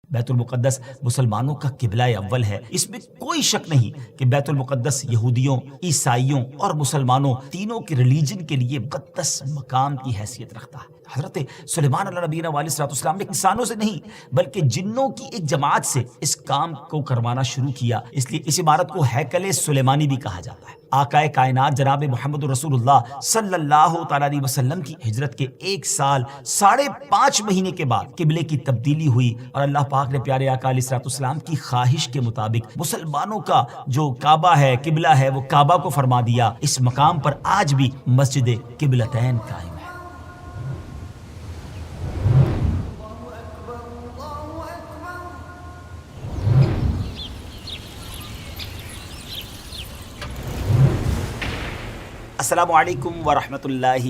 بیت المقدس مسلمانوں کا قبلہ اول ہے، اس میں کوئی شک نہیں کہ بیت المقدس یہودیوں، عیسائیوں اور مسلمانوں تینوں کے ریلیجن کے لیے مقدس مقام کی حیثیت رکھتا ہے۔ حضرت سلیمان علیہ نبینا علیہ الصلوۃ والسلام نے انسانوں سے نہیں بلکہ جنوں کی ایک جماعت سے اس کام کو کروانا شروع کیا، اس لیے اس عمارت کو ہیکل سلیمانی بھی کہا جاتا ہے۔ آقائے کائنات جناب محمد رسول اللہ صلی اللہ تعالیٰ علیہ وسلم کی ہجرت کے 1 سال 5.5 مہینے کے بعد قبلے کی تبدیلی ہوئی اور اللہ پاک نے پیارے آقا علیہ الصلوۃ والسلام کی خواہش کے مطابق مسلمانوں کا جو کعبہ ہے، قبلہ ہے، وہ کعبہ کو فرما دیا۔ اس مقام پر آج بھی مسجد قبلتین قائم ہے۔ السلام علیکم ورحمۃ اللہ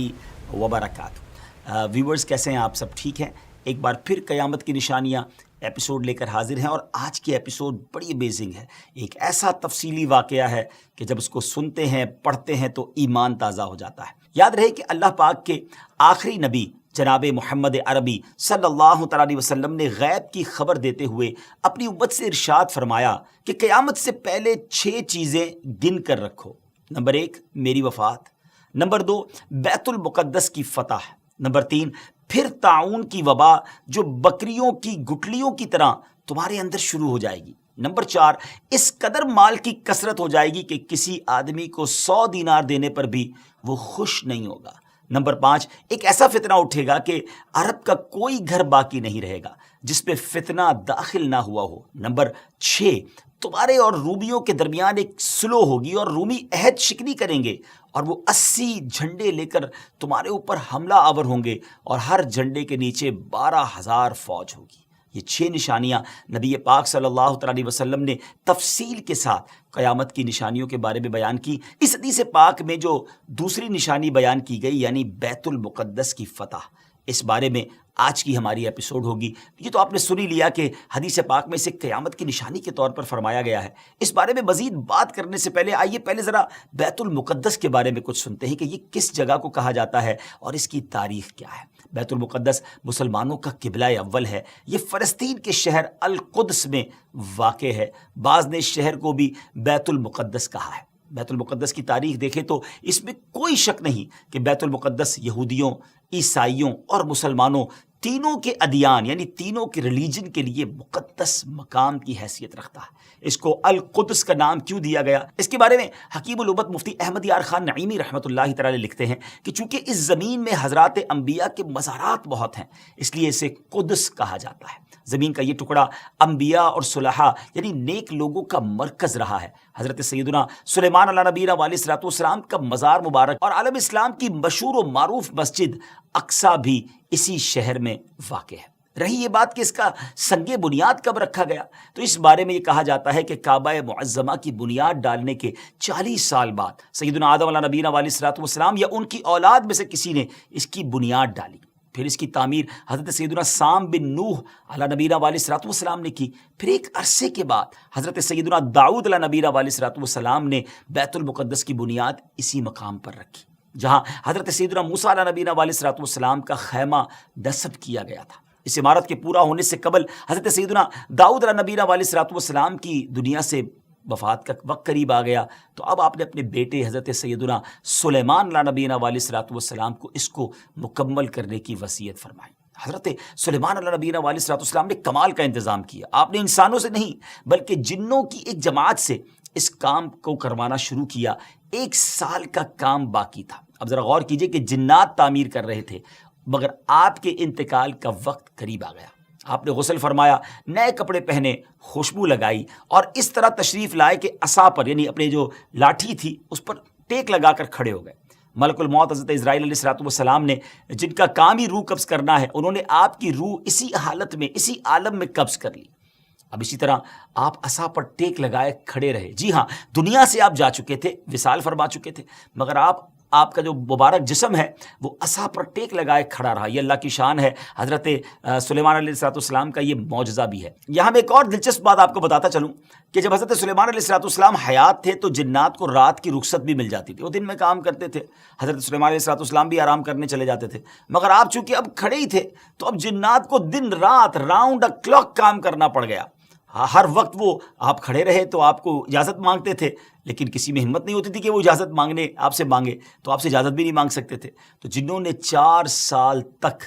وبرکاتہ۔ ویورز کیسے ہیں آپ؟ سب ٹھیک ہیں؟ ایک بار پھر قیامت کی نشانیاں ایپیسوڈ لے کر حاضر ہیں، اور آج کی ایپیسوڈ بڑی امیزنگ ہے۔ ایک ایسا تفصیلی واقعہ ہے کہ جب اس کو سنتے ہیں، پڑھتے ہیں تو ایمان تازہ ہو جاتا ہے۔ یاد رہے کہ اللہ پاک کے آخری نبی جناب محمد عربی صلی اللہ تعالیٰ علیہ وسلم نے غیب کی خبر دیتے ہوئے اپنی امت سے ارشاد فرمایا کہ قیامت سے پہلے 6 چیزیں گن کر رکھو۔ نمبر 1 میری وفات، نمبر 2 بیت المقدس کی فتح، نمبر 3 پھر طاعون کی وبا جو بکریوں کی گٹلیوں کی طرح تمہارے اندر شروع ہو جائے گی، نمبر 4 اس قدر مال کی کثرت ہو جائے گی کہ کسی آدمی کو 100 دینار دینے پر بھی وہ خوش نہیں ہوگا، نمبر 5 ایک ایسا فتنہ اٹھے گا کہ عرب کا کوئی گھر باقی نہیں رہے گا جس پہ فتنہ داخل نہ ہوا ہو، نمبر 6 تمہارے اور رومیوں کے درمیان ایک سلو ہوگی اور رومی عہد شکنی کریں گے اور وہ 80 جھنڈے لے کر تمہارے اوپر حملہ آور ہوں گے اور ہر جھنڈے کے نیچے 12,000 فوج ہوگی۔ یہ 6 نشانیاں نبی پاک صلی اللہ تعالیٰ علیہ وسلم نے تفصیل کے ساتھ قیامت کی نشانیوں کے بارے میں بیان کی۔ اس حدیث پاک میں جو دوسری نشانی بیان کی گئی یعنی بیت المقدس کی فتح، اس بارے میں آج کی ہماری ایپیسوڈ ہوگی۔ یہ تو آپ نے سن ہی لیا کہ حدیث پاک میں اسے قیامت کی نشانی کے طور پر فرمایا گیا ہے۔ اس بارے میں مزید بات کرنے سے پہلے آئیے پہلے ذرا بیت المقدس کے بارے میں کچھ سنتے ہیں کہ یہ کس جگہ کو کہا جاتا ہے اور اس کی تاریخ کیا ہے۔ بیت المقدس مسلمانوں کا قبلہ اول ہے۔ یہ فلسطین کے شہر القدس میں واقع ہے۔ بعض نے اس شہر کو بھی بیت المقدس کہا ہے۔ بیت المقدس کی تاریخ دیکھیں تو اس میں کوئی شک نہیں کہ بیت المقدس یہودیوں، عیسائیوں اور مسلمانوں تینوں کے ادیان یعنی تینوں کے ریلیجن کے لیے مقدس مقام کی حیثیت رکھتا ہے۔ اس کو القدس کا نام کیوں دیا گیا؟ اس کے بارے میں حکیم الامت مفتی احمد یار خان نعیمی رحمۃ اللہ تعالی لکھتے ہیں کہ چونکہ اس زمین میں حضرات انبیاء کے مزارات بہت ہیں، اس لیے اسے قدس کہا جاتا ہے۔ زمین کا یہ ٹکڑا انبیاء اور صلحاء یعنی نیک لوگوں کا مرکز رہا ہے۔ حضرت سیدنا سلیمان علیہ نبینا علیہ الصلوۃ والسلام کا مزار مبارک اور عالم اسلام کی مشہور و معروف مسجد اقصیٰ بھی اسی شہر میں واقع ہے۔ رہی یہ بات کہ اس کا سنگ بنیاد کب رکھا گیا، تو اس بارے میں یہ کہا جاتا ہے کہ کعبہ معظمہ کی بنیاد ڈالنے کے 40 سال بعد سیدنا آدم علیہ نبینا علیہ الصلوۃ والسلام یا ان کی اولاد میں سے کسی نے اس کی بنیاد ڈالی۔ پھر اس کی تعمیر حضرت سیدنا سام بن نوح علیہ نبینا علیہ الصلوۃ والسلام نے کی۔ پھر ایک عرصے کے بعد حضرت سیدنا داؤد علیہ نبینا علیہ الصلوۃ والسلام نے بیت المقدس کی بنیاد اسی مقام پر رکھی جہاں حضرت سیدنا موسیٰ علیہ نبینا علیہ الصلوۃ والسلام کا خیمہ نصب کیا گیا تھا۔ اس عمارت کے پورا ہونے سے قبل حضرت سیدنا داؤد علیہ نبینا علیہ الصلوۃ والسلام کی دنیا سے وفات کا وقت قریب آ گیا، تو اب آپ نے اپنے بیٹے حضرت سیدنا سلیمان علیہ نبینا علیہ الصلوۃ والسلام کو اس کو مکمل کرنے کی وصیت فرمائی۔ حضرت سلیمان علیہ نبینا علیہ الصلوۃ والسلام نے کمال کا انتظام کیا۔ آپ نے انسانوں سے نہیں بلکہ جنوں کی ایک جماعت سے اس کام کو کروانا شروع کیا۔ 1 سال کا کام باقی تھا۔ اب ذرا غور کیجئے کہ جنات تعمیر کر رہے تھے، مگر آپ کے انتقال کا وقت قریب آ گیا۔ آپ نے غسل فرمایا، نئے کپڑے پہنے، خوشبو لگائی اور اس طرح تشریف لائے کہ عصا پر یعنی اپنے جو لاٹھی تھی اس پر ٹیک لگا کر کھڑے ہو گئے۔ ملک الموت حضرت اسرائیل علیہ الصلوۃ والسلام نے جن کا کام ہی روح قبض کرنا ہے، انہوں نے آپ کی روح اسی حالت میں اسی عالم میں قبض کر لی۔ اب اسی طرح آپ عصا پر ٹیک لگائے کھڑے رہے۔ جی ہاں، دنیا سے آپ جا چکے تھے، وصال فرما چکے تھے، مگر آپ آپ کا جو مبارک جسم ہے وہ عصا پر ٹیک لگائے کھڑا رہا. یہ اللہ کی شان ہے. حضرت سلیمان علیہ السلام کا یہ معجزہ بھی ہے. یہاں میں ایک اور دلچسپ بات آپ کو بتاتا چلوں کہ جب حضرت سلیمان علیہ السلام حیات تھے تو جنات کو رات کی رخصت بھی مل جاتی تھی. وہ دن میں کام کرتے تھے. حضرت سلیمان علیہ السلام بھی آرام کرنے چلے جاتے تھے. مگر آپ چونکہ اب کھڑے ہی تھے تو اب جنات کو دن رات راؤنڈ دا کلاک کام کرنا پڑ گیا. ہر وقت وہ آپ کھڑے رہے تو آپ کو اجازت مانگتے تھے، لیکن کسی میں ہمت نہیں ہوتی تھی کہ وہ اجازت مانگنے آپ سے مانگے، تو آپ سے اجازت بھی نہیں مانگ سکتے تھے. تو جنہوں نے 4 سال تک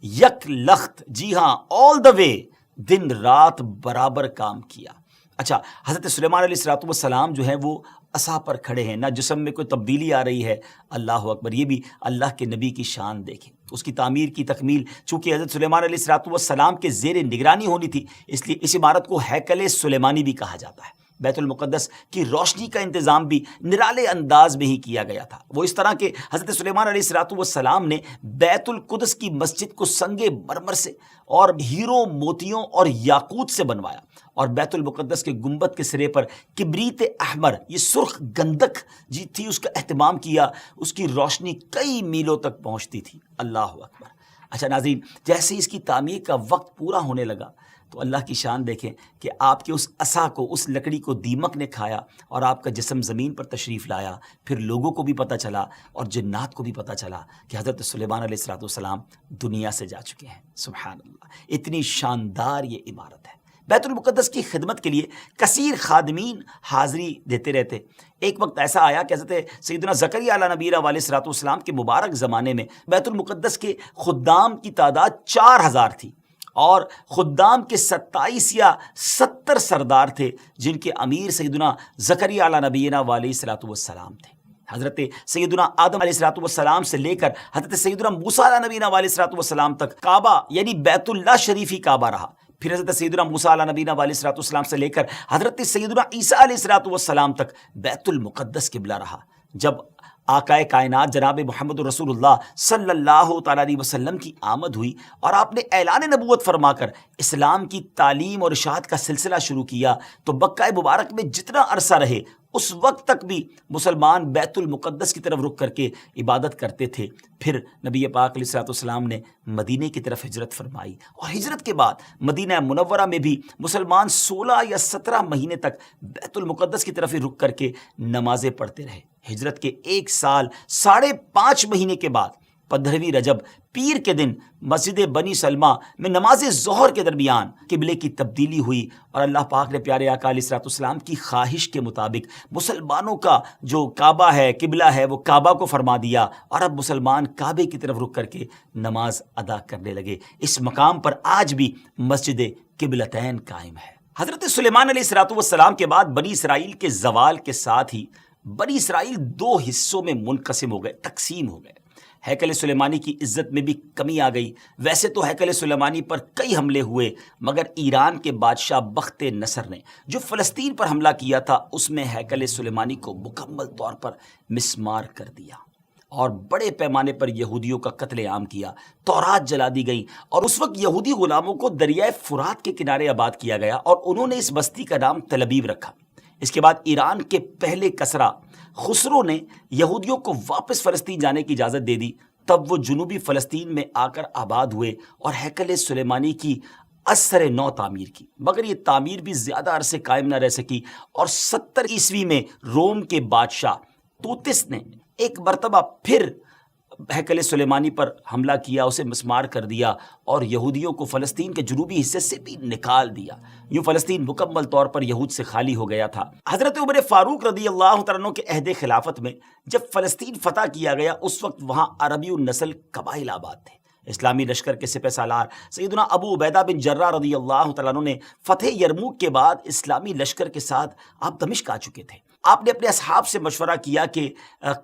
یک لخت، جی ہاں آل دا وے، دن رات برابر کام کیا. اچھا، حضرت سلیمان علیہ السلام جو ہیں وہ عصا پر کھڑے ہیں، نہ جسم میں کوئی تبدیلی آ رہی ہے. اللہ اکبر. یہ بھی اللہ کے نبی کی شان دیکھیں. اس کی تعمیر کی تکمیل چونکہ حضرت سلیمان علیہ السلام کے زیر نگرانی ہونی تھی، اس لیے اس عمارت کو ہیکل سلیمانی بھی کہا جاتا ہے. بیت المقدس کی روشنی کا انتظام بھی نرالے انداز میں ہی کیا گیا تھا. وہ اس طرح کہ حضرت سلیمان علیہ السلام نے بیت القدس کی مسجد کو سنگ مرمر سے اور ہیروں، موتیوں اور یاقوت سے بنوایا، اور بیت المقدس کے گنبد کے سرے پر کبریت احمر، یہ سرخ گندک جی تھی، اس کا اہتمام کیا. اس کی روشنی کئی میلوں تک پہنچتی تھی. اللہ اکبر. اچھا ناظرین، جیسے اس کی تعمیر کا وقت پورا ہونے لگا تو اللہ کی شان دیکھیں کہ آپ کے اس عصا کو، اس لکڑی کو دیمک نے کھایا اور آپ کا جسم زمین پر تشریف لایا. پھر لوگوں کو بھی پتہ چلا اور جنات کو بھی پتہ چلا کہ حضرت سلیمان علیہ السلام دنیا سے جا چکے ہیں. سبحان اللہ. اتنی شاندار یہ عمارت ہے. بیت المقدس کی خدمت کے لیے کثیر خادمین حاضری دیتے رہتے. ایک وقت ایسا آیا کہ حضرت سیدنا زکریا علیہ نبی علیہ السلام کے مبارک زمانے میں بیت المقدس کے خدام کی تعداد 4000 تھی، اور خدام کے 27 یا 70 سردار تھے جن کے امیر سیدنا زکریا علیہ نبینا علیہ السلام تھے. حضرت سیدنا آدم علیہ السلام سے لے کر حضرت سیدنا موسیٰ علیہ نبینا علیہ السلام تک کعبہ یعنی بیت اللہ شریف ہی کعبہ رہا. پھر حضرت سیدنا موسیٰ علیہ نبینا علیہ السلام سے لے کر حضرت سیدنا عیسیٰ علیہ السلام تک بیت المقدس قبلہ رہا. جب آقائے کائنات جناب محمد رسول اللہ صلی اللہ تعالیٰ علیہ وسلم کی آمد ہوئی اور آپ نے اعلان نبوت فرما کر اسلام کی تعلیم اور اشاعت کا سلسلہ شروع کیا، تو مکہ مبارک میں جتنا عرصہ رہے اس وقت تک بھی مسلمان بیت المقدس کی طرف رخ کر کے عبادت کرتے تھے. پھر نبی پاک علیہ السلام نے مدینے کی طرف ہجرت فرمائی، اور ہجرت کے بعد مدینہ منورہ میں بھی مسلمان 16 یا 17 مہینے تک بیت المقدس کی طرف ہی رخ کر کے نمازیں پڑھتے رہے. ہجرت کے 1 سال 5.5 مہینے کے بعد 15ویں رجب پیر کے دن مسجد بنی سلمہ میں نماز ظہر کے درمیان قبلے کی تبدیلی ہوئی، اور اللہ پاک نے پیارے آقا علیہ السلام کی خواہش کے مطابق مسلمانوں کا جو کعبہ ہے، قبلہ ہے، وہ کعبہ کو فرما دیا، اور اب مسلمان کعبے کی طرف رخ کر کے نماز ادا کرنے لگے. اس مقام پر آج بھی مسجد قبلتین قائم ہے. حضرت سلیمان علیہ السلام کے بعد بنی اسرائیل کے زوال کے ساتھ ہی بنی اسرائیل 2 حصوں میں منقسم ہو گئے، تقسیم ہو گئے. ہیکل سلیمانی کی عزت میں بھی کمی آ گئی. ویسے تو ہیکل سلیمانی پر کئی حملے ہوئے، مگر ایران کے بادشاہ بخت نصر نے جو فلسطین پر حملہ کیا تھا اس میں ہیکل سلیمانی کو مکمل طور پر مسمار کر دیا اور بڑے پیمانے پر یہودیوں کا قتل عام کیا. تورات جلا دی گئی، اور اس وقت یہودی غلاموں کو دریائے فرات کے کنارے آباد کیا گیا، اور انہوں نے اس بستی کا نام تل ابیب رکھا. اس کے بعد ایران کے پہلے کسرا خسرو نے یہودیوں کو واپس فلسطین جانے کی اجازت دے دی. تب وہ جنوبی فلسطین میں آ کر آباد ہوئے اور ہیکل سلیمانی کی اثر نو تعمیر کی. مگر یہ تعمیر بھی زیادہ عرصے قائم نہ رہ سکی، اور 70 عیسوی میں روم کے بادشاہ توتس نے ایک مرتبہ پھر ہیکل سلیمانی پر حملہ کیا، اسے مسمار کر دیا، اور یہودیوں کو فلسطین کے جنوبی حصے سے بھی نکال دیا. یوں فلسطین مکمل طور پر یہود سے خالی ہو گیا تھا. حضرت عمر فاروق رضی اللہ تعالیٰ عنہ کے عہد خلافت میں جب فلسطین فتح کیا گیا، اس وقت وہاں عربی النسل قبائل آباد تھے. اسلامی لشکر کے سپہ سالار سیدنا ابو عبیدہ بن جراح رضی اللہ تعالیٰ عنہ نے فتح یرموک کے بعد اسلامی لشکر کے ساتھ آپ دمشق آ چکے تھے. آپ نے اپنے اصحاب سے مشورہ کیا کہ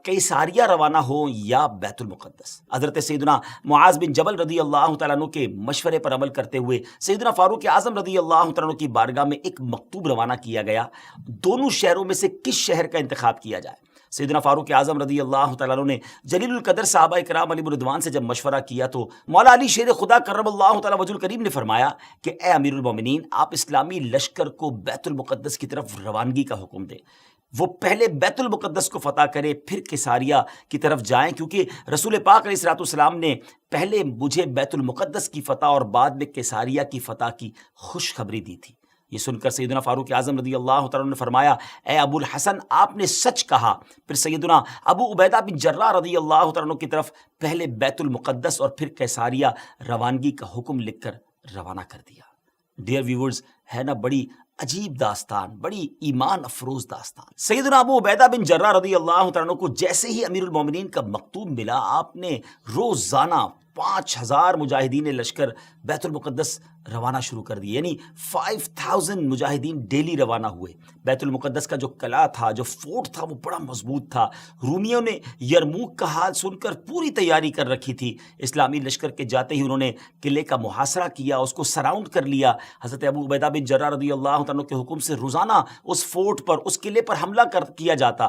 قیصاریہ روانہ ہو یا بیت المقدس. حضرت سیدنا معاذ بن جبل رضی اللہ تعالیٰ عنہ کے مشورے پر عمل کرتے ہوئے سیدنا فاروق اعظم رضی اللہ تعالیٰ عنہ کی بارگاہ میں ایک مکتوب روانہ کیا گیا، دونوں شہروں میں سے کس شہر کا انتخاب کیا جائے. سیدنا فاروق اعظم رضی اللہ تعالیٰ عنہ نے جلیل القدر صحابہ کرام علیہ رضوان سے جب مشورہ کیا تو مولا علی شیر خدا کرم اللہ تعالیٰ وجہ الکریم نے فرمایا کہ اے امیر المومنین، آپ اسلامی لشکر کو بیت المقدس کی طرف روانگی کا حکم دیں. وہ پہلے بیت المقدس کو فتح کرے پھر کیساریہ کی طرف جائیں، کیونکہ رسول پاک علیہ الصلوۃ والسلام نے پہلے مجھے بیت المقدس کی فتح اور بعد میں کیساریہ کی فتح کی خوشخبری دی تھی۔ یہ سن کر سیدنا فاروق اعظم رضی اللہ تعالیٰ عنہ نے فرمایا، اے ابو الحسن آپ نے سچ کہا۔ پھر سیدنا ابو عبیدہ بن جراح رضی اللہ تعالیٰ عنہ کی طرف پہلے بیت المقدس اور پھر کیساریہ روانگی کا حکم لکھ کر روانہ کر دیا۔ ڈیئر ویورز، ہے نا بڑی عجیب داستان، بڑی ایمان افروز داستان۔ سیدنا ابو عبیدہ بن جراح رضی اللہ تعالیٰ عنہ کو جیسے ہی امیر المومنین کا مکتوب ملا، آپ نے روزانہ 5000 مجاہدین لشکر بیت المقدس روانہ شروع کر دیے، یعنی 5000 مجاہدین ڈیلی روانہ ہوئے۔ بیت المقدس کا جو قلعہ تھا، جو فورٹ تھا، وہ بڑا مضبوط تھا۔ رومیوں نے یرموک کا حال سن کر پوری تیاری کر رکھی تھی۔ اسلامی لشکر کے جاتے ہی انہوں نے قلعے کا محاصرہ کیا، اس کو سراؤنڈ کر لیا۔ حضرت ابو عبیدہ بن جراح رضی اللہ عنہ کے حکم سے روزانہ اس فورٹ پر، اس قلعے پر حملہ کیا جاتا۔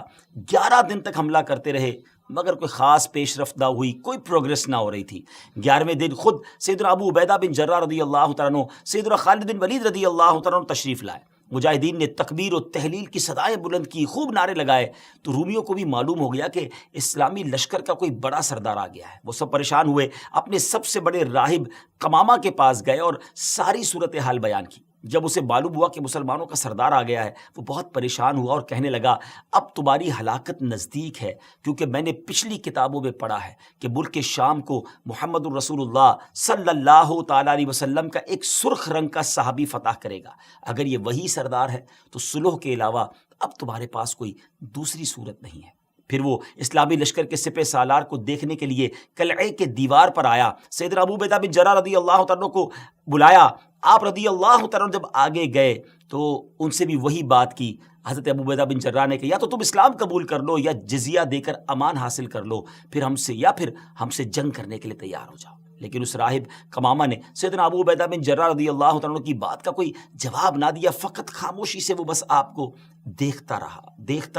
11 دن تک حملہ کرتے رہے، مگر کوئی خاص پیش رفت نہ ہوئی، کوئی پروگرس نہ ہو رہی تھی۔ 11ویں دن خود سیدنا ابو عبیدہ بن جراح رضی اللہ تعالیٰ عنہ سیدنا خالد بن ولید رضی اللہ تعالیٰ عنہ تشریف لائے۔ مجاہدین نے تکبیر و تحلیل کی صدائیں بلند کی، خوب نعرے لگائے، تو رومیوں کو بھی معلوم ہو گیا کہ اسلامی لشکر کا کوئی بڑا سردار آ گیا ہے۔ وہ سب پریشان ہوئے، اپنے سب سے بڑے راہب قمامہ کے پاس گئے اور ساری صورتحال بیان کی۔ جب اسے معلوم ہوا کہ مسلمانوں کا سردار آ گیا ہے، وہ بہت پریشان ہوا اور کہنے لگا، اب تمہاری ہلاکت نزدیک ہے، کیونکہ میں نے پچھلی کتابوں میں پڑھا ہے کہ ملک شام کو محمد الرسول اللہ صلی اللہ تعالیٰ علیہ وسلم کا ایک سرخ رنگ کا صحابی فتح کرے گا۔ اگر یہ وہی سردار ہے تو صلح کے علاوہ اب تمہارے پاس کوئی دوسری صورت نہیں ہے۔ پھر وہ اسلامی لشکر کے سپہ سالار کو دیکھنے کے لیے قلعے کے دیوار پر آیا۔ سیدنا ابو عبیدہ بن جراح رضی اللہ تعالیٰ کو بلایا۔ آپ رضی اللہ تعالیٰ جب آگے گئے تو ان سے بھی وہی بات کی۔ حضرت ابو عبیدہ بن جراح نے کہا، یا تو تم اسلام قبول کر لو یا جزیہ دے کر امان حاصل کر لو، پھر ہم سے جنگ کرنے کے لیے تیار ہو جاؤ۔ لیکن اس راہب قمامہ نے سیدنا ابو عبیدہ بن جراح رضی اللہ تعالیٰ کی بات کا کوئی جواب نہ دیا، فقط خاموشی سے وہ بس آپ کو دیکھتا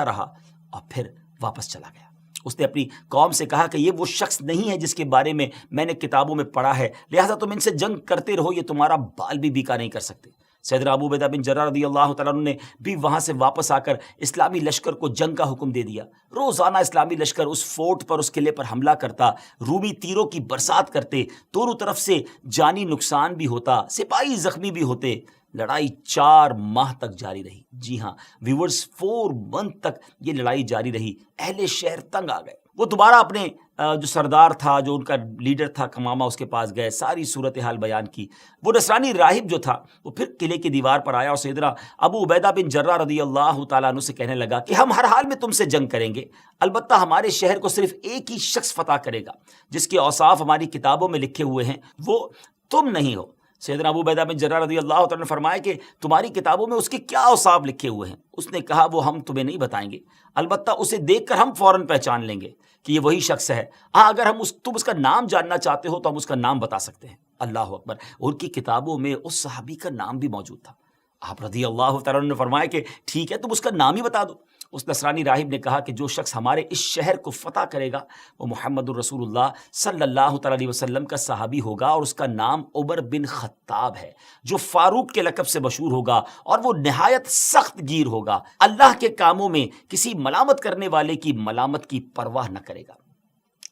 رہا اور پھر واپس چلا گیا۔ اس نے اپنی قوم سے کہا کہ یہ وہ شخص نہیں ہے جس کے بارے میں میں نے کتابوں میں پڑھا ہے، لہٰذا تم ان سے جنگ کرتے رہو، یہ تمہارا بال بھی بیکا نہیں کر سکتے۔ سیدنا ابو عبیدہ بن جراح رضی اللہ تعالیٰ عنہ نے بھی وہاں سے واپس آ کر اسلامی لشکر کو جنگ کا حکم دے دیا۔ روزانہ اسلامی لشکر اس فورٹ پر، اس قلعے پر حملہ کرتا، رومی تیروں کی برسات کرتے، دونوں طرف سے جانی نقصان بھی ہوتا، سپاہی زخمی بھی ہوتے۔ لڑائی 4 ماہ تک جاری رہی۔ جی ہاں ویورز، 4 منتھ تک یہ لڑائی جاری رہی۔ اہل شہر تنگ آ گئے، وہ دوبارہ اپنے جو سردار تھا، جو ان کا لیڈر تھا قمامہ، اس کے پاس گئے، ساری صورتحال بیان کی۔ وہ نصرانی راہب جو تھا وہ پھر قلعے کی دیوار پر آیا اور سیدنا ابو عبیدہ بن جراح رضی اللہ تعالیٰ عنہ سے کہنے لگا کہ ہم ہر حال میں تم سے جنگ کریں گے، البتہ ہمارے شہر کو صرف ایک ہی شخص فتح کرے گا جس کے اوصاف ہماری کتابوں میں لکھے ہوئے ہیں، وہ تم نہیں ہو۔ سیدنا ابو عبیدہ بن جراح رضی اللہ تعالیٰ نے فرمایا کہ تمہاری کتابوں میں اس کے کیا اوصاف لکھے ہوئے ہیں؟ اس نے کہا، وہ ہم تمہیں نہیں بتائیں گے، البتہ اسے دیکھ کر ہم فوراً پہچان لیں گے کہ یہ وہی شخص ہے۔ ہاں اگر تم اس کا نام جاننا چاہتے ہو تو ہم اس کا نام بتا سکتے ہیں۔ اللہ اکبر، ان کی کتابوں میں اس صحابی کا نام بھی موجود تھا۔ آپ رضی اللہ تعالیٰ نے فرمایا کہ ٹھیک ہے، تم اس کا نام ہی بتا دو۔ اس نصرانی راہب نے کہا کہ جو شخص ہمارے اس شہر کو فتح کرے گا وہ محمد الرسول اللہ صلی اللہ تعالیٰ علیہ وسلم کا صحابی ہوگا، اور اس کا نام عمر بن خطاب ہے، جو فاروق کے لقب سے مشہور ہوگا، اور وہ نہایت سخت گیر ہوگا، اللہ کے کاموں میں کسی ملامت کرنے والے کی ملامت کی پرواہ نہ کرے گا۔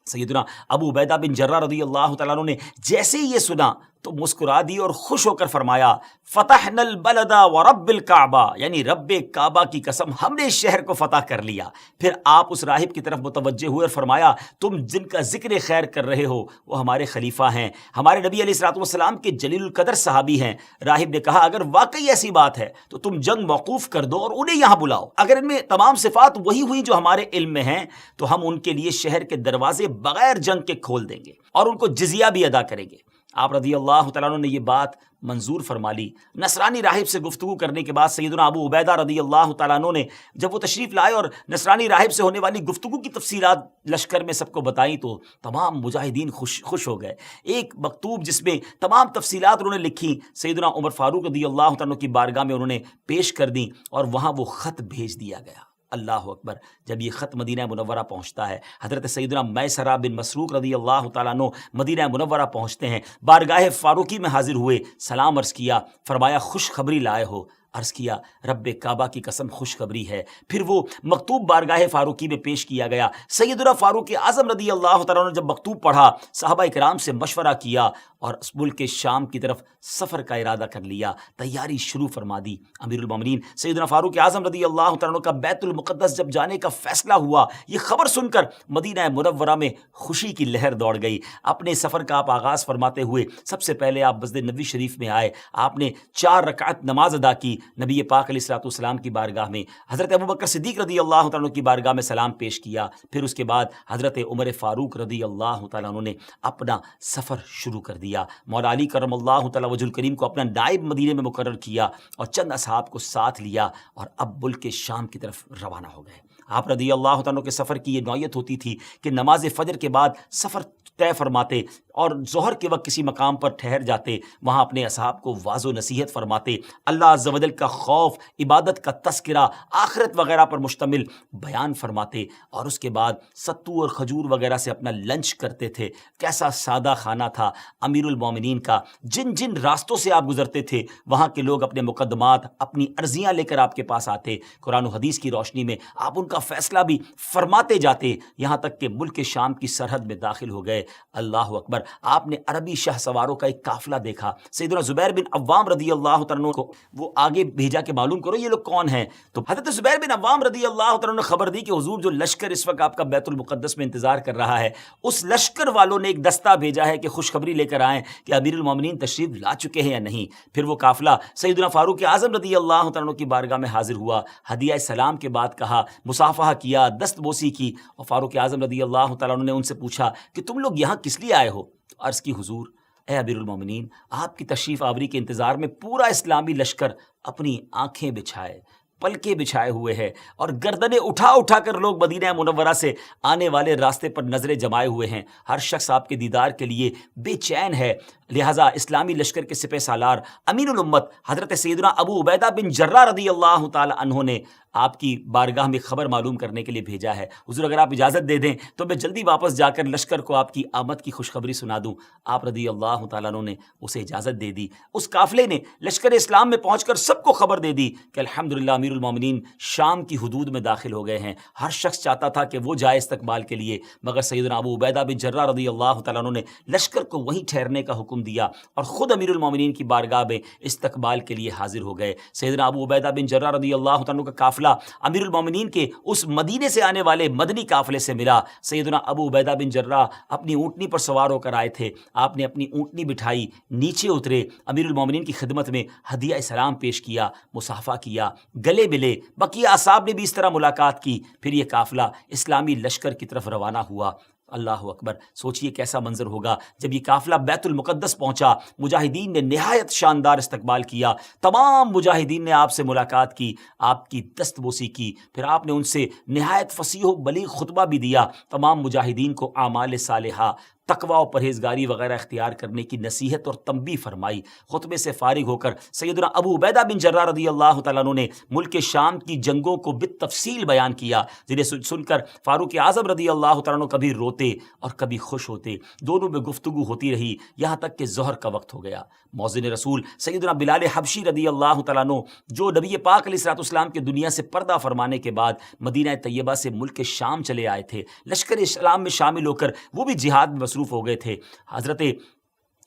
سیدنا ابو عبیدہ بن جراح رضی اللہ تعالیٰ عنہ نے جیسے ہی یہ سنا تو مسکرا دی اور خوش ہو کر فرمایا، فتحنا البلد ورب الکعبہ، یعنی رب کعبہ کی قسم ہم نے اس شہر کو فتح کر لیا۔ پھر آپ اس راہب کی طرف متوجہ ہوئے اور فرمایا، تم جن کا ذکر خیر کر رہے ہو وہ ہمارے خلیفہ ہیں، ہمارے نبی علیہ الصلوۃ والسلام کے جلیل القدر صحابی ہیں۔ راہب نے کہا، اگر واقعی ایسی بات ہے تو تم جنگ موقوف کر دو اور انہیں یہاں بلاؤ، اگر ان میں تمام صفات وہی ہوئی جو ہمارے علم میں ہیں تو ہم ان کے لیے شہر کے دروازے بغیر جنگ کے کھول دیں گے اور ان کو جزیہ بھی ادا کریں گے۔ آپ رضی اللہ تعالیٰ عنہ نے یہ بات منظور فرما لی۔ نصرانی راہب سے گفتگو کرنے کے بعد سیدنا ابو عبیدہ رضی اللہ تعالیٰ عنہ نے جب وہ تشریف لائے اور نصرانی راہب سے ہونے والی گفتگو کی تفصیلات لشکر میں سب کو بتائیں تو تمام مجاہدین خوش ہو گئے۔ ایک مکتوب جس میں تمام تفصیلات انہوں نے لکھی سیدنا عمر فاروق رضی اللہ تعالیٰ عنہ کی بارگاہ میں انہوں نے پیش کر دیں، اور وہاں وہ خط بھیج دیا گیا۔ اللہ اکبر، جب یہ خط مدینہ منورہ پہنچتا ہے، حضرت سیدنا میسرہ بن مسروق رضی اللہ تعالیٰ عنہ مدینہ منورہ پہنچتے ہیں، بارگاہ فاروقی میں حاضر ہوئے، سلام عرض کیا، فرمایا خوشخبری لائے ہو، عرض کیا رب کعبہ کی قسم خوشخبری ہے۔ پھر وہ مکتوب بارگاہ فاروقی میں پیش کیا گیا۔ سیدنا فاروق اعظم رضی اللہ تعالیٰ نے جب مکتوب پڑھا، صحابہ کرام سے مشورہ کیا اور اس ملک شام کی طرف سفر کا ارادہ کر لیا، تیاری شروع فرما دی۔ امیر المومنین سیدنا فاروق اعظم رضی اللہ تعالیٰ کا بیت المقدس جب جانے کا فیصلہ ہوا، یہ خبر سن کر مدینہ منورہ میں خوشی کی لہر دوڑ گئی۔ اپنے سفر کا آپ آغاز فرماتے ہوئے سب سے پہلے آپ مسجد نبوی شریف میں آئے، آپ نے 4 رکعت نماز ادا کی، نبی پاک علیہ الصلوۃ والسلام کی بارگاہ میں حضرت ابوبکر صدیق رضی اللہ تعالیٰ عنہ کی بارگاہ میں سلام پیش کیا۔ پھر اس کے بعد حضرت عمر فاروق رضی اللہ تعالیٰ عنہ نے اپنا سفر شروع کر دیا۔ مولا علی کرم اللہ تعالیٰ وجہ الکریم کو اپنا نائب مدینے میں مقرر کیا اور چند اصحاب کو ساتھ لیا اور اب ملک شام کی طرف روانہ ہو گئے۔ آپ رضی اللہ تعالیٰ کے سفر کی یہ نوعیت ہوتی تھی کہ نماز فجر کے بعد سفر طے فرماتے اور ظہر کے وقت کسی مقام پر ٹھہر جاتے، وہاں اپنے اصحاب کو واعظ و نصیحت فرماتے، اللہ عز و جل کا خوف، عبادت کا تذکرہ، آخرت وغیرہ پر مشتمل بیان فرماتے اور اس کے بعد ستو اور کھجور وغیرہ سے اپنا لنچ کرتے تھے۔ کیسا سادہ کھانا تھا امیر المومنین کا۔ جن جن راستوں سے آپ گزرتے تھے وہاں کے لوگ اپنے مقدمات، اپنی عرضیاں لے کر آپ کے پاس آتے، قرآن و حدیث کی روشنی میں آپ ان کا فیصلہ بھی فرماتے جاتے، یہاں تک کہ ملک شام کی سرحد میں داخل ہو گئے۔ اللہ اکبر! آپ نے عربی شاہ سواروں کا ایک قافلہ دیکھا۔ سیدنا زبیر بن عوام رضی اللہ تعالیٰ کو وہ آگے بھیجا کہ معلوم کرو یہ لوگ کون ہیں۔ تو حضرت زبیر بن عوام رضی اللہ تعالیٰ نے خبر دی کہ حضور جو لشکر اس وقت آپ کا بیت المقدس میں انتظار کر رہا ہے، اس لشکر والوں نے ایک دستہ بھیجا ہے کہ خوشخبری لے کر آئیں کہ امیر المومنین تشریف لا چکے ہیں یا نہیں۔ پھر وہ قافلہ سیدنا فاروق اعظم رضی اللہ تعالیٰ کی بارگاہ میں حاضر ہوا، ہدیہ سلام کے بعد کہا، مصافحہ کیا، دست بوسی کی، اور فاروق اعظم رضی اللہ تعالیٰ نے ان سے پوچھا کہ تم لوگ یہاں کس لیے آئے ہو؟ عرض کی حضور اے امیر المومنین، آپ کی تشریف آوری کے انتظار میں پورا اسلامی لشکر اپنی آنکھیں بچھائے، پلکیں بچھائے ہوئے ہے اور گردنیں اٹھا اٹھا کر لوگ مدینہ منورہ سے آنے والے راستے پر نظریں جمائے ہوئے ہیں۔ ہر شخص آپ کے دیدار کے لیے بے چین ہے۔ لہٰذا اسلامی لشکر کے سپہ سالار امین الامت حضرت سیدنا ابو عبیدہ بن جراح رضی اللہ تعالی عنہ نے آپ کی بارگاہ میں خبر معلوم کرنے کے لیے بھیجا ہے۔ حضور اگر آپ اجازت دے دیں تو میں جلدی واپس جا کر لشکر کو آپ کی آمد کی خوشخبری سنا دوں۔ آپ رضی اللہ تعالیٰ عنہ نے اسے اجازت دے دی۔ اس قافلے نے لشکر اسلام میں پہنچ کر سب کو خبر دے دی کہ الحمدللہ امیر المومنین شام کی حدود میں داخل ہو گئے ہیں۔ ہر شخص چاہتا تھا کہ وہ جائے استقبال کے لیے، مگر سیدنا ابو عبیدہ بن جراح رضی اللہ تعالیٰ عنہ نے لشکر کو وہیں ٹھہرنے کا حکم دیا اور خود امیر المومنین کی بارگاہ میں استقبال کے لیے حاضر ہو گئے۔ سیدنا ابو عبیدہ بن جراح رضی اللہ تعالیٰ عنہ کا قافلہ امیر المومنین کے اس مدینے سے آنے والے مدنی قافلے سے ملا۔ سیدنا ابو عبیدہ بن جراح اپنی اونٹنی پر سوار ہو کر آئے تھے۔ آپ نے اپنی اونٹنی بٹھائی، نیچے اترے، امیر المومنین کی خدمت میں ہدیہ سلام پیش کیا، مصافحہ کیا، گلے ملے، بقیہ اصحاب نے بھی اس طرح ملاقات کی۔ پھر یہ قافلہ اسلامی لشکر کی طرف روانہ ہوا۔ اللہ اکبر! سوچئے کیسا منظر ہوگا جب یہ قافلہ بیت المقدس پہنچا۔ مجاہدین نے نہایت شاندار استقبال کیا، تمام مجاہدین نے آپ سے ملاقات کی، آپ کی دست بوسی کی، پھر آپ نے ان سے نہایت فصیح و بلیغ خطبہ بھی دیا، تمام مجاہدین کو اعمال صالحہ، تقوی و پرہیزگاری وغیرہ اختیار کرنے کی نصیحت اور تنبیہ فرمائی۔ خطبے سے فارغ ہو کر سیدنا ابو عبیدہ بن جراح رضی اللہ تعالیٰ عنہ نے ملک شام کی جنگوں کو بالتفصیل بیان کیا، جنہیں سن کر فاروق اعظم رضی اللہ تعالیٰ عنہ کبھی روتے اور کبھی خوش ہوتے۔ دونوں میں گفتگو ہوتی رہی یہاں تک کہ ظہر کا وقت ہو گیا۔ مؤذن رسول سیدنا بلال حبشی رضی اللہ تعالیٰ عنہ، جو نبی پاک علیہ الصلوۃ والسلام کے دنیا سے پردہ فرمانے کے بعد مدینہ طیبہ سے ملک شام چلے آئے تھے، لشکر اسلام میں شامل ہو کر وہ بھی جہاد میں مصروف ہو گئے تھے۔ حضرت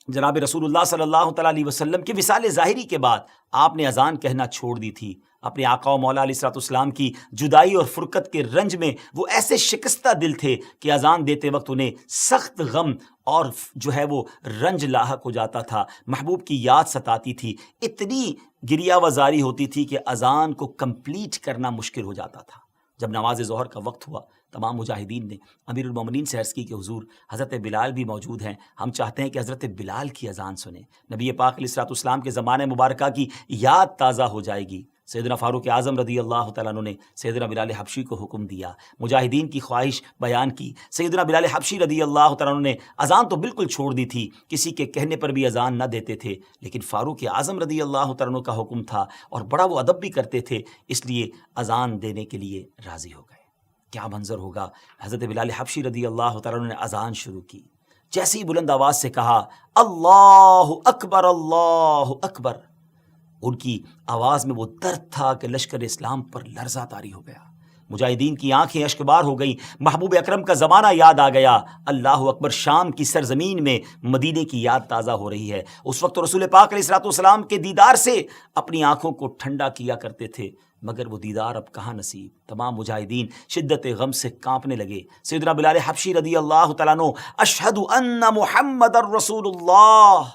جناب رسول اللہ صلی اللہ تعالیٰ علیہ وسلم کی وصال ظاہری کے بعد آپ نے اذان کہنا چھوڑ دی تھی۔ اپنے آقا و مولا علیہ الصلوۃ والسلام کی جدائی اور فرقت کے رنج میں وہ ایسے شکستہ دل تھے کہ اذان دیتے وقت انہیں سخت غم اور جو ہے وہ رنج لاحق ہو جاتا تھا، محبوب کی یاد ستاتی تھی، اتنی گریہ وزاری ہوتی تھی کہ اذان کو کمپلیٹ کرنا مشکل ہو جاتا تھا۔ جب نماز ظہر کا وقت ہوا، تمام مجاہدین نے امیر المومنین سے عرض کی کہ حضور حضرت بلال بھی موجود ہیں، ہم چاہتے ہیں کہ حضرت بلال کی اذان سنیں، نبی پاک علیہ الصلوۃ والسلام کے زمانے مبارکہ کی یاد تازہ ہو جائے گی۔ سیدنا فاروق اعظم رضی اللہ تعالیٰ عنہ نے سیدنا بلال حبشی کو حکم دیا، مجاہدین کی خواہش بیان کی۔ سیدنا بلال حبشی رضی اللہ تعالیٰ عنہ نے اذان تو بالکل چھوڑ دی تھی، کسی کے کہنے پر بھی اذان نہ دیتے تھے، لیکن فاروق اعظم رضی اللہ تعالیٰ عنہ کا حکم تھا اور بڑا وہ ادب بھی کرتے تھے، اس لیے اذان دینے کے لیے راضی ہو گئے۔ کیا منظر ہوگا! حضرت بلال حبشی رضی اللہ تعالیٰ عنہ نے اذان شروع کی، جیسی بلند آواز سے کہا اللہ اکبر اللہ اکبر، ان کی آواز میں وہ درد تھا کہ لشکر اسلام پر لرزہ طاری ہو گیا. مجاہدین کی آنکھیں اشکبار ہو گئیں. محبوب اکرم کا زمانہ یاد آ گیا. اللہ اکبر. شام کی سرزمین میں مدینے کی یاد تازہ ہو رہی ہے. اس وقت رسول پاک علیہ الصلوۃ والسلام کے دیدار سے اپنی آنکھوں کو ٹھنڈا کیا کرتے تھے، مگر وہ دیدار اب کہاں نصیب. تمام مجاہدین شدت غم سے کانپنے لگے. سیدنا بلال حبشی رضی اللہ تعالیٰ عنہ اشہد ان محمد الرسول اللہ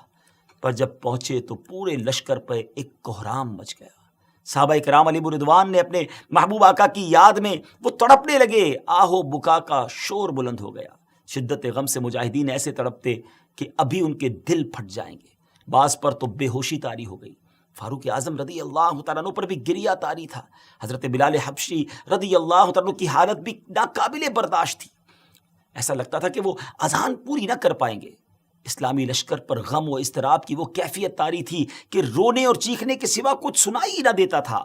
پر جب پہنچے تو پورے لشکر پہ ایک کوہرام مچ گیا. صحابہ کرام علیہ رضوان نے اپنے محبوب آقا کی یاد میں وہ تڑپنے لگے. آہو بکا کا شور بلند ہو گیا. شدت غم سے مجاہدین ایسے تڑپتے کہ ابھی ان کے دل پھٹ جائیں گے. بعض پر تو بے ہوشی طاری ہو گئی. فاروق اعظم رضی اللہ تعالیٰ عنہ پر بھی گریہ طاری تھا. حضرت بلال حبشی رضی اللہ تعالیٰ عنہ کی حالت بھی ناقابل برداشت تھی. ایسا لگتا تھا کہ وہ اذان پوری نہ کر پائیں گے. اسلامی لشکر پر غم و اضطراب کی وہ کیفیت طاری تھی کہ رونے اور چیخنے کے سوا کچھ سنائی ہی نہ دیتا تھا.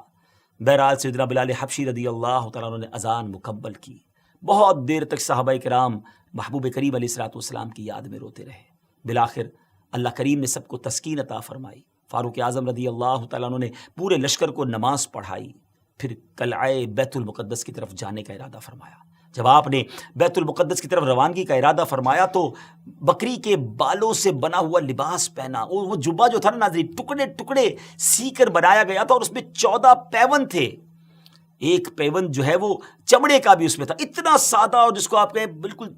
بہرحال سیدنا بلال حبشی رضی اللہ تعالیٰ عنہ نے اذان مکمل کی. بہت دیر تک صحابہ کرام محبوب کریم علیہ الصلوۃ والسلام کی یاد میں روتے رہے. بالآخر اللہ کریم نے سب کو تسکین عطا فرمائی. فاروق اعظم رضی اللہ تعالیٰ عنہ نے پورے لشکر کو نماز پڑھائی. پھر قلعہ بیت المقدس کی طرف جانے کا ارادہ فرمایا. جب آپ نے بیت المقدس کی طرف روانگی کا ارادہ فرمایا تو بکری کے بالوں سے بنا ہوا لباس پہنا. وہ جبہ جو تھا نا ناظرین، ٹکڑے ٹکڑے سی کر بنایا گیا تھا اور اس میں 14 پیون تھے. ایک پیون جو ہے وہ چمڑے کا بھی اس میں تھا. اتنا سادہ اور جس کو آپ کہیں بالکل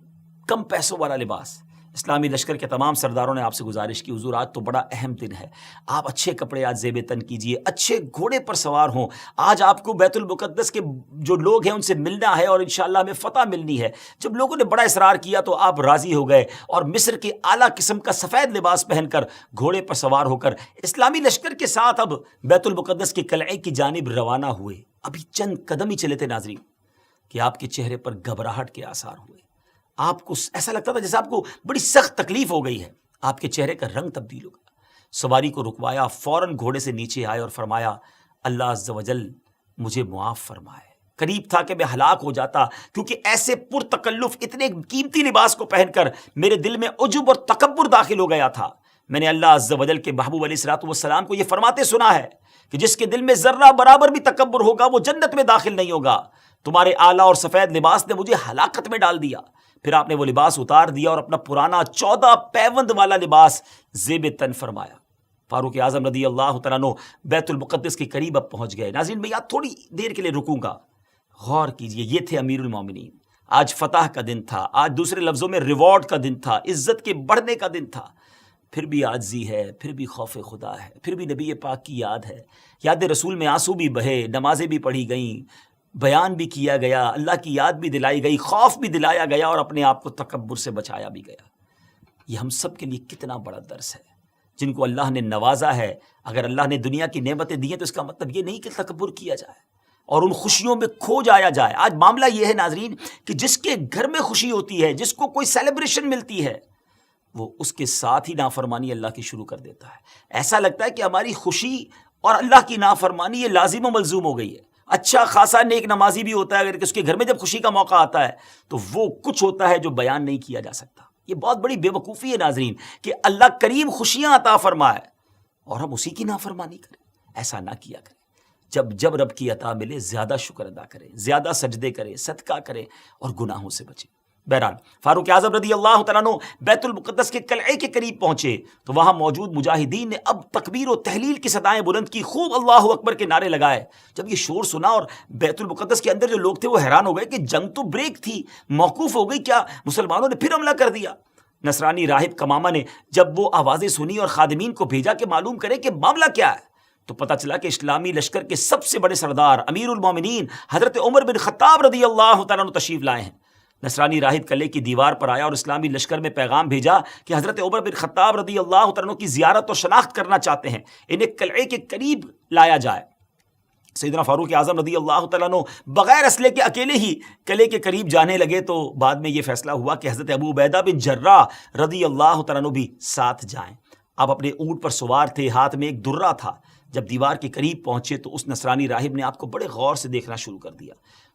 کم پیسوں والا لباس. اسلامی لشکر کے تمام سرداروں نے آپ سے گزارش کی، حضور آج تو بڑا اہم دن ہے، آپ اچھے کپڑے آج زیب تن کیجئے، اچھے گھوڑے پر سوار ہوں. آج آپ کو بیت المقدس کے جو لوگ ہیں ان سے ملنا ہے اور انشاءاللہ ہمیں فتح ملنی ہے. جب لوگوں نے بڑا اصرار کیا تو آپ راضی ہو گئے اور مصر کے اعلیٰ قسم کا سفید لباس پہن کر گھوڑے پر سوار ہو کر اسلامی لشکر کے ساتھ اب بیت المقدس کے قلعے کی جانب روانہ ہوئے. ابھی چند قدم ہی چلے تھے ناظرین کہ آپ کے چہرے پر گھبراہٹ کے آثار ہوئے. آپ کو ایسا لگتا تھا جیسے آپ کو بڑی سخت تکلیف ہو گئی ہے. آپ کے چہرے کا رنگ تبدیل ہو گیا. سواری کو رکوایا، فوراً گھوڑے سے نیچے آئے اور فرمایا اللہ عز و جل مجھے معاف فرمائے. قریب تھا کہ میں ہلاک ہو جاتا کیونکہ ایسے پرتکلف اتنے قیمتی لباس کو پہن کر میرے دل میں عجب اور تکبر داخل ہو گیا تھا. میں نے اللہ عز و جل کے محبوب علیہ الصلوۃ والسلام کو یہ فرماتے سنا ہے کہ جس کے دل میں ذرہ برابر بھی تکبر ہوگا وہ جنت میں داخل نہیں ہوگا. تمہارے اعلیٰ اور سفید لباس نے مجھے ہلاکت میں ڈال دیا. پھر آپ نے وہ لباس اتار دیا اور اپنا پرانا 14 پیوند والا لباس زیب تن فرمایا. فاروق اعظم رضی اللہ تعالیٰ عنہ بیت المقدس کے قریب اب پہنچ گئے. ناظرین میں یاد تھوڑی دیر کے لیے رکوں گا، غور کیجئے. یہ تھے امیر المومنین. آج فتح کا دن تھا، آج دوسرے لفظوں میں ریوارڈ کا دن تھا، عزت کے بڑھنے کا دن تھا. پھر بھی عاجزی ہے، پھر بھی خوف خدا ہے، پھر بھی نبی پاک کی یاد ہے. یاد رسول میں آنسو بھی بہے، نمازیں بھی پڑھی گئیں، بیان بھی کیا گیا، اللہ کی یاد بھی دلائی گئی، خوف بھی دلایا گیا اور اپنے آپ کو تکبر سے بچایا بھی گیا. یہ ہم سب کے لیے کتنا بڑا درس ہے. جن کو اللہ نے نوازا ہے، اگر اللہ نے دنیا کی نعمتیں دی ہیں تو اس کا مطلب یہ نہیں کہ تکبر کیا جائے اور ان خوشیوں میں کھو جایا جائے. آج معاملہ یہ ہے ناظرین کہ جس کے گھر میں خوشی ہوتی ہے، جس کو کوئی سیلیبریشن ملتی ہے، وہ اس کے ساتھ ہی نافرمانی اللہ کی شروع کر دیتا ہے. ایسا لگتا ہے کہ ہماری خوشی اور اللہ کی نافرمانی یہ لازم و ملزوم ہو گئی ہے. اچھا خاصا نیک نمازی بھی ہوتا ہے، اگر اس کے گھر میں جب خوشی کا موقع آتا ہے تو وہ کچھ ہوتا ہے جو بیان نہیں کیا جا سکتا. یہ بہت بڑی بے وقوفی ہے ناظرین کہ اللہ کریم خوشیاں عطا فرمائے اور ہم اسی کی نافرمانی کریں. ایسا نہ کیا کریں. جب رب کی عطا ملے زیادہ شکر ادا کریں، زیادہ سجدے کریں، صدقہ کریں اور گناہوں سے بچیں. بہرحال فاروق اعظم رضی اللہ تعالیٰ عنہ بیت المقدس کے قلعے کے قریب پہنچے تو وہاں موجود مجاہدین نے اب تکبیر و تحلیل کی صدائیں بلند کی، خوب اللہ اکبر کے نعرے لگائے. جب یہ شور سنا اور بیت المقدس کے اندر جو لوگ تھے وہ حیران ہو گئے کہ جنگ تو بریک تھی، موقوف ہو گئی، کیا مسلمانوں نے پھر حملہ کر دیا؟ نصرانی راہب کمامہ نے جب وہ آوازیں سنی اور خادمین کو بھیجا کہ معلوم کرے کہ معاملہ کیا ہے تو پتہ چلا کہ اسلامی لشکر کے سب سے بڑے سردار امیر المومنین حضرت عمر بن خطاب رضی اللہ تعالیٰ عنہ تشریف لائے ہیں. نصرانی راہب قلعے کی دیوار پر آیا اور اسلامی لشکر میں پیغام بھیجا کہ حضرت عمر بن خطاب رضی اللہ تعالیٰ عنہ کی زیارت اور شناخت کرنا چاہتے ہیں، انہیں قلعے کے قریب لایا جائے. سیدنا فاروق اعظم رضی اللہ تعالیٰ عنہ بغیر اسلحے کے اکیلے ہی قلعے کے قریب جانے لگے تو بعد میں یہ فیصلہ ہوا کہ حضرت ابو عبیدہ بن جراح رضی اللہ تعالیٰ عنہ بھی ساتھ جائیں. آپ اپنے اونٹ پر سوار تھے، ہاتھ میں ایک درہ تھا. جب دیوار کے قریب پہنچے تو اس نصرانی راہب نے آپ کو بڑے غور سے دیکھنا شروع کر دیا۔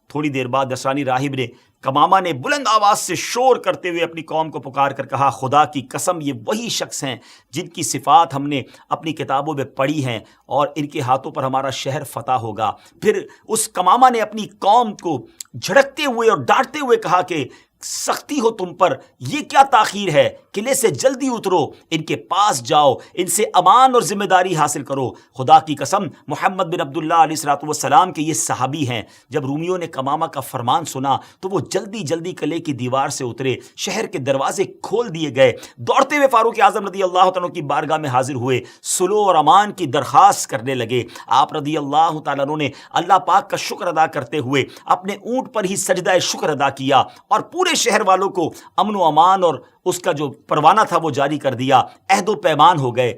تھوڑی دیر بعد نصرانی راہب نے کمامہ نے بلند آواز سے شور کرتے ہوئے اپنی قوم کو پکار کر کہا، خدا کی قسم یہ وہی شخص ہیں جن کی صفات ہم نے اپنی کتابوں میں پڑھی ہیں، اور ان کے ہاتھوں پر ہمارا شہر فتح ہوگا۔ پھر اس کمامہ نے اپنی قوم کو جھڑکتے ہوئے اور ڈانٹتے ہوئے کہا کہ سختی ہو تم پر، یہ کیا تاخیر ہے؟ قلعے سے جلدی اترو، ان کے پاس جاؤ، ان سے امان اور ذمہ داری حاصل کرو۔ خدا کی قسم محمد بن عبداللہ علیہ الصلوۃ والسلام کے یہ صحابی ہیں۔ جب رومیوں نے کمامہ کا فرمان سنا تو وہ جلدی جلدی قلعے کی دیوار سے اترے، شہر کے دروازے کھول دیے گئے، دوڑتے ہوئے فاروق اعظم رضی اللہ تعالیٰ کی بارگاہ میں حاضر ہوئے، صلح اور امان کی درخواست کرنے لگے۔ آپ رضی اللہ تعالیٰ عنہ نے اللہ پاک کا شکر ادا کرتے ہوئے اپنے اونٹ پر ہی سجدہ شکر ادا کیا اور پورے شہر والوں کو امن و امان اور اس کا جو پروانہ تھا وہ جاری کر دیا، عہد و پیمان ہو گئے۔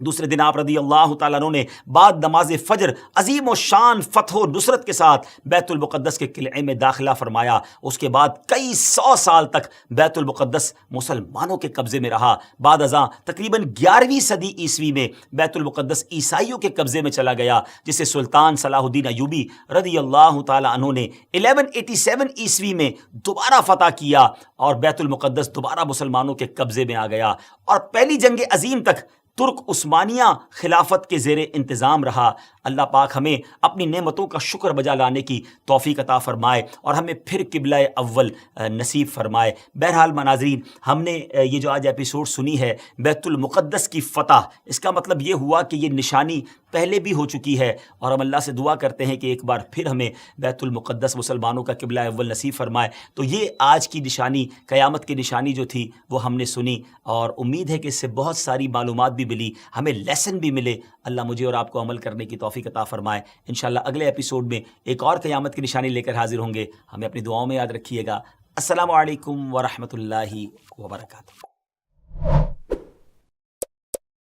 دوسرے دن آپ رضی اللہ تعالیٰ عنہ نے بعد نماز فجر عظیم و شان فتح و نصرت کے ساتھ بیت المقدس کے قلعے میں داخلہ فرمایا۔ اس کے بعد کئی 100 سال تک بیت المقدس مسلمانوں کے قبضے میں رہا۔ بعد ازاں تقریباً 11ویں صدی عیسوی میں بیت المقدس عیسائیوں کے قبضے میں چلا گیا، جسے سلطان صلاح الدین ایوبی رضی اللہ تعالیٰ عنہ نے 1187 عیسوی میں دوبارہ فتح کیا اور بیت المقدس دوبارہ مسلمانوں کے قبضے میں آ گیا، اور پہلی جنگ عظیم تک ترک عثمانیہ خلافت کے زیر انتظام رہا۔ اللہ پاک ہمیں اپنی نعمتوں کا شکر بجا لانے کی توفیق عطا فرمائے اور ہمیں پھر قبلہ اول نصیب فرمائے۔ بہرحال ناظرین، ہم نے یہ جو آج ایپیسوڈ سنی ہے بیت المقدس کی فتح، اس کا مطلب یہ ہوا کہ یہ نشانی پہلے بھی ہو چکی ہے، اور ہم اللہ سے دعا کرتے ہیں کہ ایک بار پھر ہمیں بیت المقدس مسلمانوں کا قبلہ اول نصیب فرمائے۔ تو یہ آج کی نشانی، قیامت کی نشانی جو تھی وہ ہم نے سنی، اور امید ہے کہ اس سے بہت ساری معلومات بھی ملی، ہمیں لیسن بھی ملے۔ اللہ مجھے اور آپ کو عمل کرنے کی توفیق عطا فرمائے۔ انشاءاللہ اگلے ایپیسوڈ میں ایک اور قیامت کی نشانی لے کر حاضر ہوں گے۔ ہمیں اپنی دعاؤں میں یاد رکھیے گا۔ السلام علیکم ورحمۃ اللہ وبرکاتہ۔